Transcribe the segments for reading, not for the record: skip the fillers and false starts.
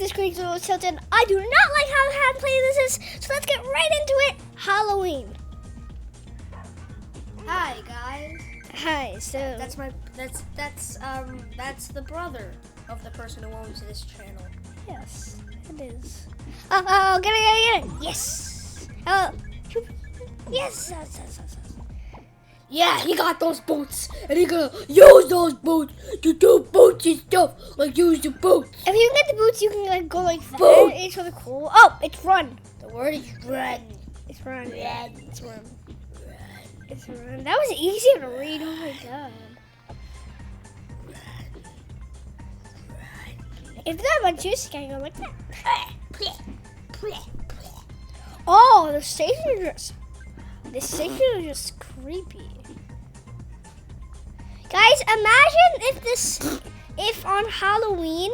the screen's a little tilted. I do not like how hand-playing this is, so let's get right into it. Halloween. Hi guys. Hi. So That's the brother of the person who owns this channel. yes, it is. Oh, get it. Yes. Oh, yes. Yeah, he got those boots, and he gonna use those boots to do boots and stuff, like use the boots. If you get the boots, you can like go like that. Boot. It's really cool. Oh, it's run. The word is run. It's run. Run. It's run. Run. It's run. That was easier to read. Oh my god. If that one juice can go like that. Oh, the station is just creepy. Guys, imagine if on Halloween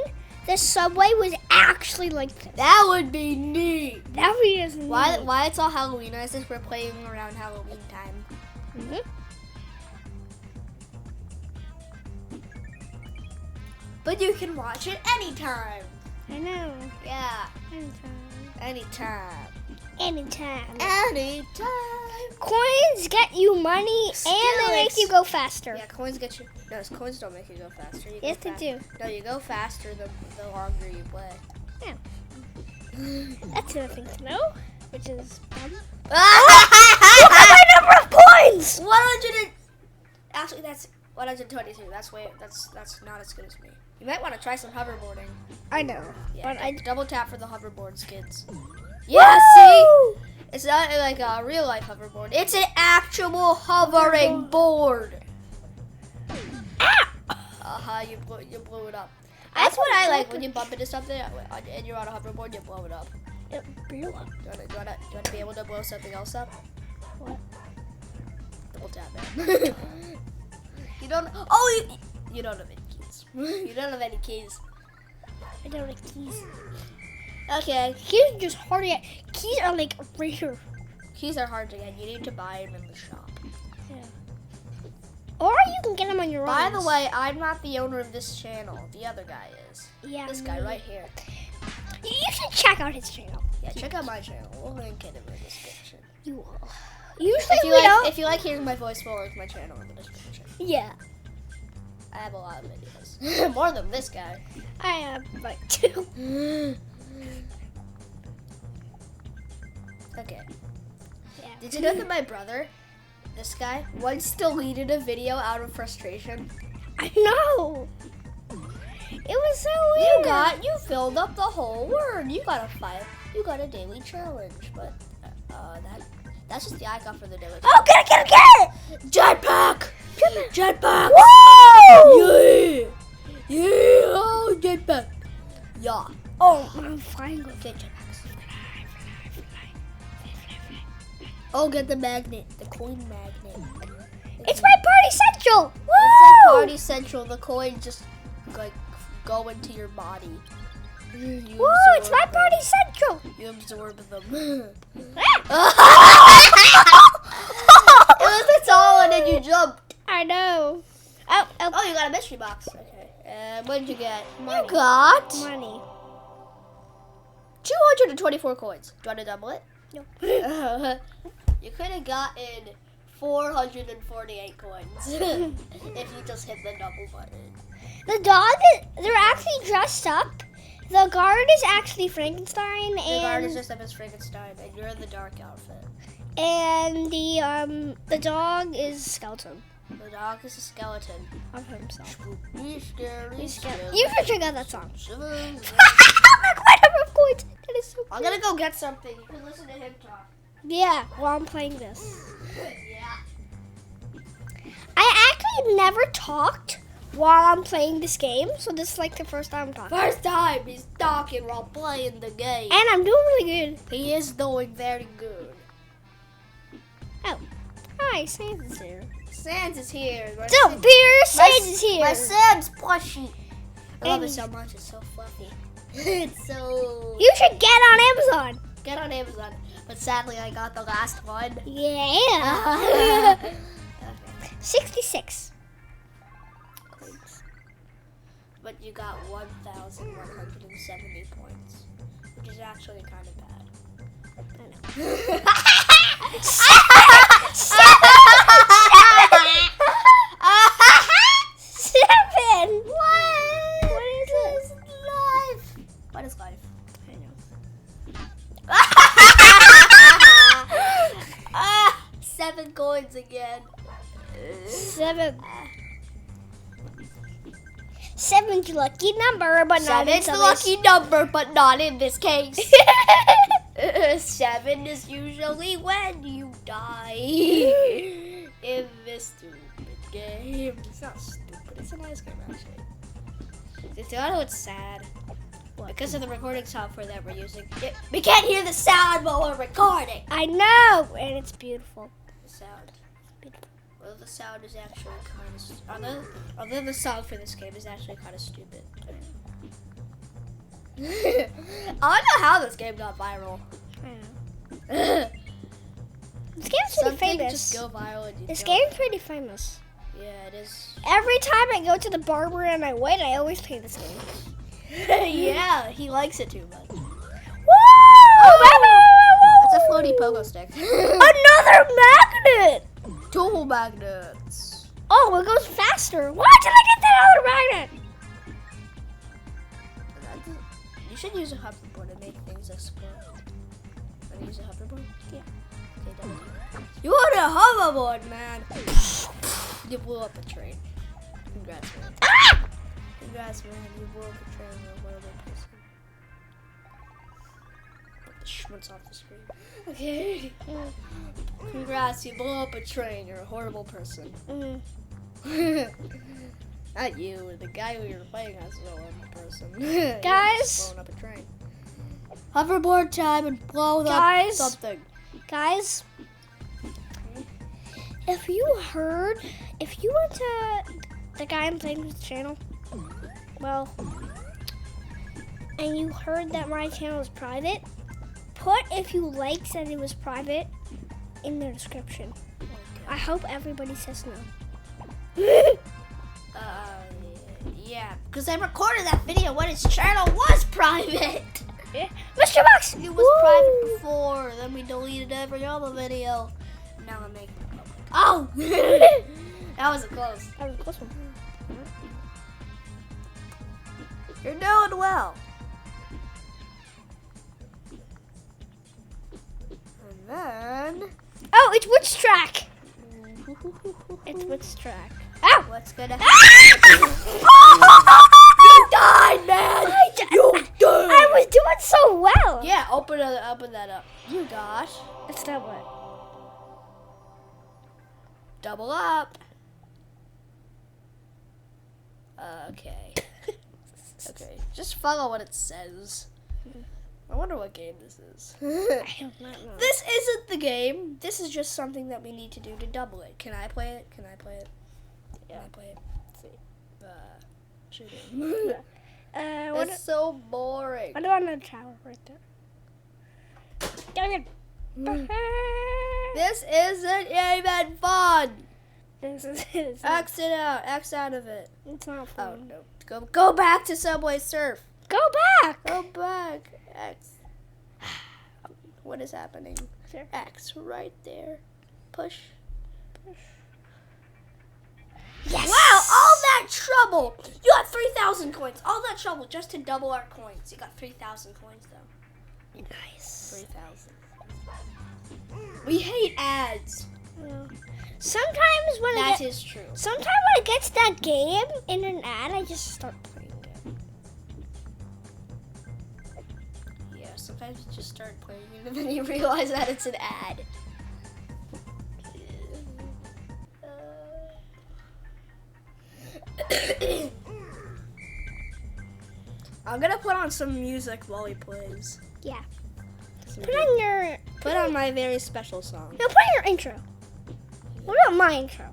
the subway was actually like this. That would be neat. That would be just neat. Why it's all Halloween? Since we're playing around Halloween time. Mhm. But you can watch it anytime. I know. Yeah, Anytime. anytime. Anytime. Anytime. Coins get you money and they make Skillets. you go faster. Yeah, coins get you. No, coins don't make you go faster. You Yes, go they fast- do. No, you go faster the longer you play. That's nothing to know, which is fun. Ah! My number of coins! 100. Actually, that's 122. That's not as good as me. You might want to try some hoverboarding. I know, Yeah, but I double tap for the hoverboard skids. Yeah, see, it's not like a real life hoverboard. It's an actual hovering board. You blew it up. That's what I like when you bump into something and you're on a hoverboard. You blow it up. It blew up. Do you want to be able to blow something else up? What? Double tap, man. You don't. Oh, you don't have any keys. You don't have any keys. I don't like keys. Okay. Keys are just hard to get. Keys are like right here. Keys are hard to get. You need to buy them in the shop. Yeah. Or you can get them on your own. By the way, I'm not the owner of this channel. The other guy is. Yeah. This guy right here. You should check out his channel. Yeah, check out my channel. We'll link it in the description. You will. Usually If you like hearing my voice, we'll link my channel in the description. Yeah. I have a lot of videos. More than this guy. I have like 2. Okay. Yeah. Did you know that my brother, this guy, once deleted a video out of frustration? I know. It was so weird. You filled up the whole word. You got a daily challenge, but that's just the icon for the daily challenge. Oh, get it! Jetpack! Jetpack! Whoa! Yeah! Yeah! Oh, jetpack! Yeah. Oh, I'm flying with Okay, jetpacks. Oh, get the magnet, the coin magnet. It's my party central. Woo! It's like Party Central. The coins just like go into your body. You Woo! It's my absorb them. party central. You absorb them. Ah! It was the tall and then you jumped. I know. Oh, Oh, you got a mystery box. Okay. What did you get? Money. You got money. 224 coins. Do you want to double it? No. You could have gotten 448 coins if you just hit the double button. The dog, they're actually dressed up. The guard is actually Frankenstein, The guard is and just up as Frankenstein, and you're in the dark outfit. the dog is skeleton The dog is a skeleton. of himself. Spooky, scary, You skeleton. should check out that song. Shivers. Look, my number of coins. That is so I'm gonna go get something. You can listen to him talk. Yeah, while I'm playing this. Yeah. I actually never talked while I'm playing this game, so this is like the first time I'm talking. First time he's talking while playing the game. And I'm doing really good. He is doing very good. Oh, hi, Santa's here. Sans is here. So, Pierce, Santa's here. My Sans plushie. I love And- it so much. It's so fluffy. It's so. You should get on Amazon. Get on Amazon. But sadly, I got the last one. Yeah. 66. but you got 1,170 points, which is actually kind of bad. Seven. What is life? What is life? I know. 7 coins again. 7. 7's lucky number, but not in Seven's some the lucky number, but not in this case. 7 is usually when you die in this stupid game. It's not stupid. It's a nice game, actually. I know it's sad. Because of the recording software that we're using. We can't hear the sound while we're recording. I know, and it's beautiful. The sound. Well, the sound is actually kind of... Although the sound for this game is actually kind of stupid. I don't know how this game got viral. I know. This game's pretty famous. Just go viral and This game's pretty famous. Yeah, it is. Every time I go to the barber and I wait, I always play this game. Yeah, he likes it too much. Woo! It's a floaty pogo stick. Another magnet! 2 magnets. Oh, it goes faster. Why did I get that other magnet? You should use a hoverboard to make things explode. Want to use a hoverboard? Yeah. Okay, done. You want a hoverboard, man? You blew up a train. Congrats, man. Ah! Congrats, man. You blew up a train. You're a horrible person. Get the schmutz off the screen. Okay. Congrats, you blew up a train. You're a horrible person. Not you, the guy who you're playing as is a horrible person. Guys. Blowing up a train. Hoverboard time and blow up Guys. something. Guys, if you went to the guy I'm playing with channel, well, and you heard that my channel is private, put if you liked that it was private in the description. I hope everybody says no. Yeah, because I recorded that video when his channel was private. Mr. Box! It was private before, then we deleted every other video. Now I'm making it public. Oh! That was close. That was a close one. You're doing well. And then... Oh, it's Witch Track! It's Witch Track. Ow! What's gonna Ah! You died, man! You died! I was doing so well! Yeah, open that up. You gosh. It's that what? Double up. Okay. Okay, just follow what it says. I wonder what game this is. I don't know. This isn't the game. This is just something that we need to do to double it. Can I play it? Can I play it? Yeah. Can I play it? Shoot it. What It's so boring. do I know? Tower right there. Dang it. This isn't even fun. This is it. Exit out. X out of it. It's not Oh fun. no. Go back to Subway Surf. Go back. Go back. X. What is happening? There. X right there. Push. Yes. Wow, all that trouble. You got 3,000 coins. All that trouble just to double our coins. You got 3,000 coins though. Nice. 3,000. We hate ads. Yeah. Sometimes when That is true. sometimes when it gets that game in an ad, I just start playing it. Yeah, sometimes you just start playing it and then you realize that it's an ad. I'm gonna put on some music while he plays. Yeah. Put on my very special song. No, put on your intro. What about my intro?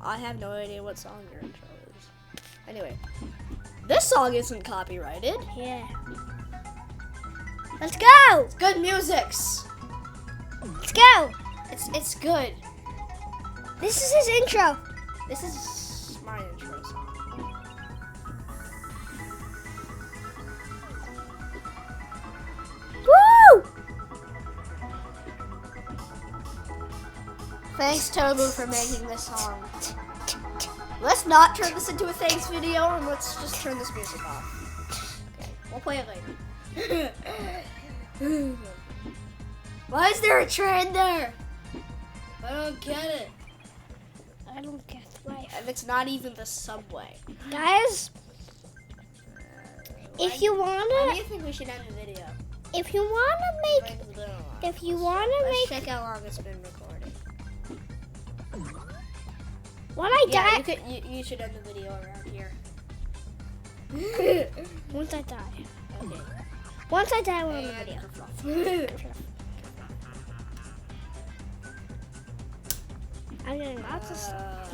I have no idea what song your intro is. Anyway, this song isn't copyrighted. Yeah. Let's go. It's good musics. Let's go. It's good. This is his intro. This is my intro song. Thanks, Tobu, for making this song. Let's not turn this into a thanks video, and let's just turn this music off. Okay, we'll play it later. Why is there a train there? I don't get it. I don't get life. And it's not even the subway. Guys, if you Why do wanna, you think we should end the video? if you wanna make, if you wanna Let's make, check how long it's been recording. when I Yeah, die, you should end the video around here. once I die, Okay. once I die, we'll end the And video. kerfluff. I'm getting lots of stuff.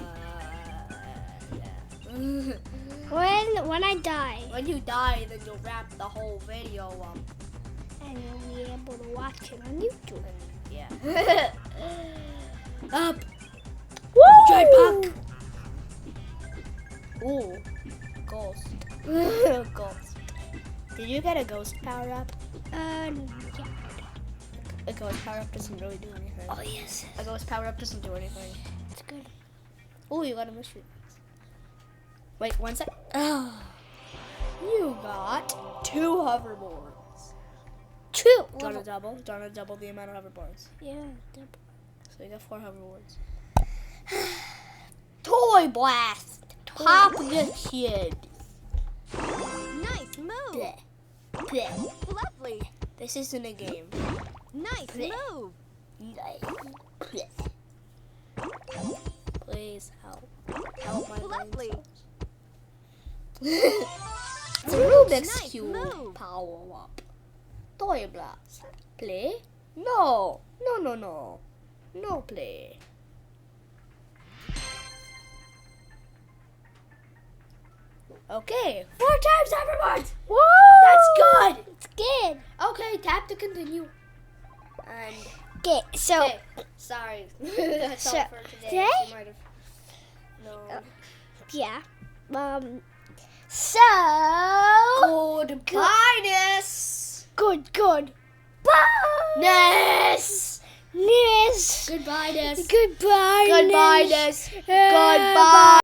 Yeah. When I die, When you die, then you'll wrap the whole video up. and you'll be able to watch it on YouTube. Yeah. Up. Woo! Jetpack. Ooh. Ghost. Ghost. Did you get a ghost power up? Yeah. A ghost power up doesn't really do anything. Oh yes, A ghost power up doesn't do anything. it's good. Oh, you got a mystery. Wait, one sec. Oh, you got 2 hoverboards. True. Do you want to double? Do you want to double the amount of hoverboards? Yeah. So you got 4 hoverboards. Toy blast. Pop the kid. Nice move. Bleh. Bleh. Lovely. This isn't a game. Nice Bleh. move. Bleh. Please help. Help my Lovely. It's a Rubik's Nice Cube move. power up. Toy blast. Play? No. No, no, no. No play. Okay. 4 times hoverboards. Woo! That's good. It's good. Okay, tap to continue. And Okay, so okay, sorry. That's So, all for today. today? You might have known. yeah, so Goodbye-ness. good. Bye. Ness. Ness. Goodbye-ness. Goodbye. Goodbye-ness. Ness. Goodbye.